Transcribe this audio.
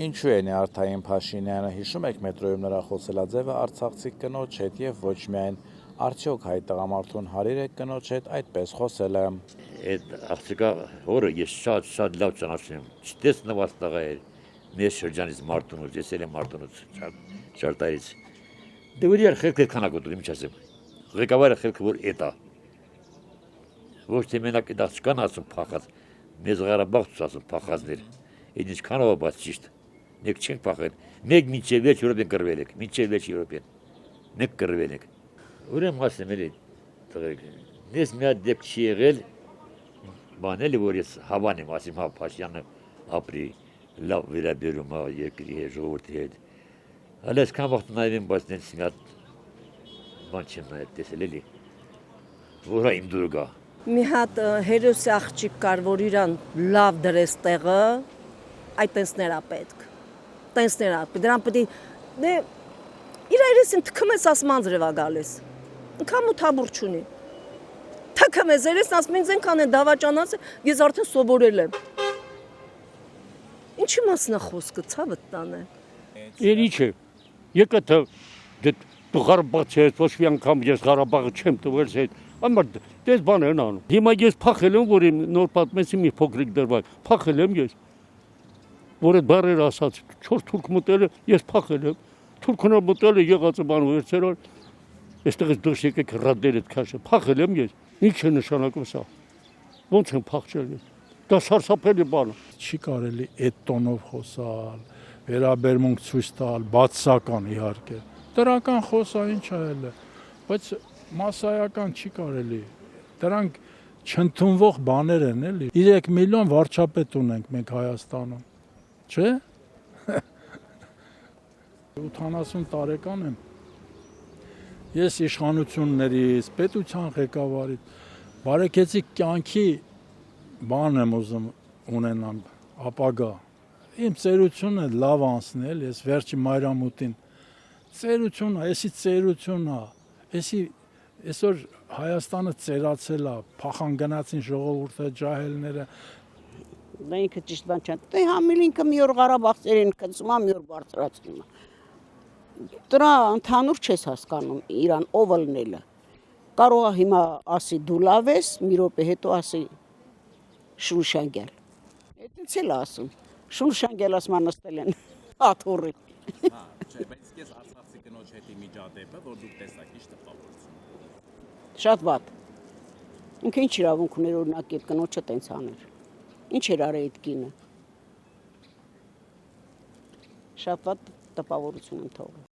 Ինչու է Նիարդային Փաշինյանը հիշում եք մետրոյում նրա խոսելաձևը արցախցի կնոջ հետ եւ ոչ միայն արդյոք հայ տղամարդուն հարիր է կնոջ հետ այդպես խոսել է։ Այդ աղջիկա հորը ես շատ լավ ճանաչում եմ։ Չտեսնված տղա էր։ Մեր շրջանից Մարտունուց, ես էլ եմ Մարտունուց, Շարտայից։ Դե որ իր խելքը քանակոտ ինչ ասեմ։ Ղեկավարը խելքը որ էտա։ Ոչ թե մենակ այդ աղջկան ասում փախած, մեզ Ղարաբաղց ասում փախածներ։ Այդ ինչքանով է բաց ճիշտ։ Մենք չենք փախել։ Մեկ մինչև 6 րոպե կռվել եք, մինչև 6 րոպե։ Մենք կռվել ենք։ Ուրեմն ասեմ էլի տղերք, ես մի հատ դեպք չի եղել, բան էլի որ ես հավան եմ ասեմ, հա Փաշյանը ապրի, լավ վերաբերում է երկրի հետ, ժողովրդի հետ։ Հələ այսքան վաղ նայեմ, բայց նենց մի հատ բան չեմ նայել տեսել էլի, որ իմ դուր գա։ Մի հատ հերոս աղջիկ կար, որ իրան լավ դրես տեղը, այդ տենսներ է պետք։ Տենսներ է, դրան պետք է իր երեսին թքում ես ասման ձրևա գալիս։ Ինքան մութաբուր չունի։ Թքում ես երեսին ասում ինձ ենքան է դավաճանած, ես արդեն սովորել եմ։ Ինչի մասն է խոսքը, ցավդ տանը։ Էլի չէ։ Եկա թե Ղարաբաղ չէ, ոչ մի անգամ ես Ղարաբաղը չեմ տվել հետ։ Ամար դες բան են անում։ Հիմա ես փախել եմ, որ իմ նոր պատմեցի մի փոքրիկ դրվակ։ Փախել եմ ես։ Որ այդ բարերը ասած 4 թուրք մտել ես փախել եմ։ Թուրքն մտել է եղածը բան վերցրել։ Այստեղից դուրս եկեք ռադել այդ քաշը։ Փախել եմ ես։ Ինչ է նշանակում սա։ Ոնց եմ փախչել ես։ Դա սարսափելի բան է։ Չի կարելի այդ տոնով խոսալ, վերաբերմունք ցույց տալ, բացական իհարկե։ Դրական խոսա ինչ այլ է, բայց մասսայական չի կարելի։ Դրանք չընդունվող բաներ են էլի։ 3 միլիոն վարչապետ ունենք մենք Հայաստանում։ Չէ՞։ 80 տարեկան եմ։ Ես իշխանություններից, պետության ղեկավարից բարեկեցիկ կյանքի բան եմ ուզում ունենամ, ապագա։ Իմ ծերությունը լավ անցնել, ես վերջի մայրամուտին ծերություն է, էսի ծերություն է, էսի այսօր Հայաստանը ծերացել է, փախան գնացին ժողովուրդը, ջահելները։ Դա ինքը ճիշտ բան չէ։ Դե համիլ ինքը մի օր Ղարաբաղցերին կծում, մի օր բարձրացնում։ Դրա ընդհանուր չես հասկանում իրան ով ելնելը։ Կարող է հիմա ասի դու լավ ես, մի րոպե հետո ասի շուշանգել։ Այդպես էլ ասում։ Շուշանգել ասման նստել են աթոռի։ Հա, չէ, բայց ես արցախցի կնոջ հետի միջադեպը, որ դուք տեսակ ինչ տպավորություն։ Շատ վատ։ Ինքը ինչ իրավունք ուներ օրինակ այդ կնոջը տենց աներ։ Ինչ էր արել այդ կինը։ Շատ վատ տպավորություն եմ թողել։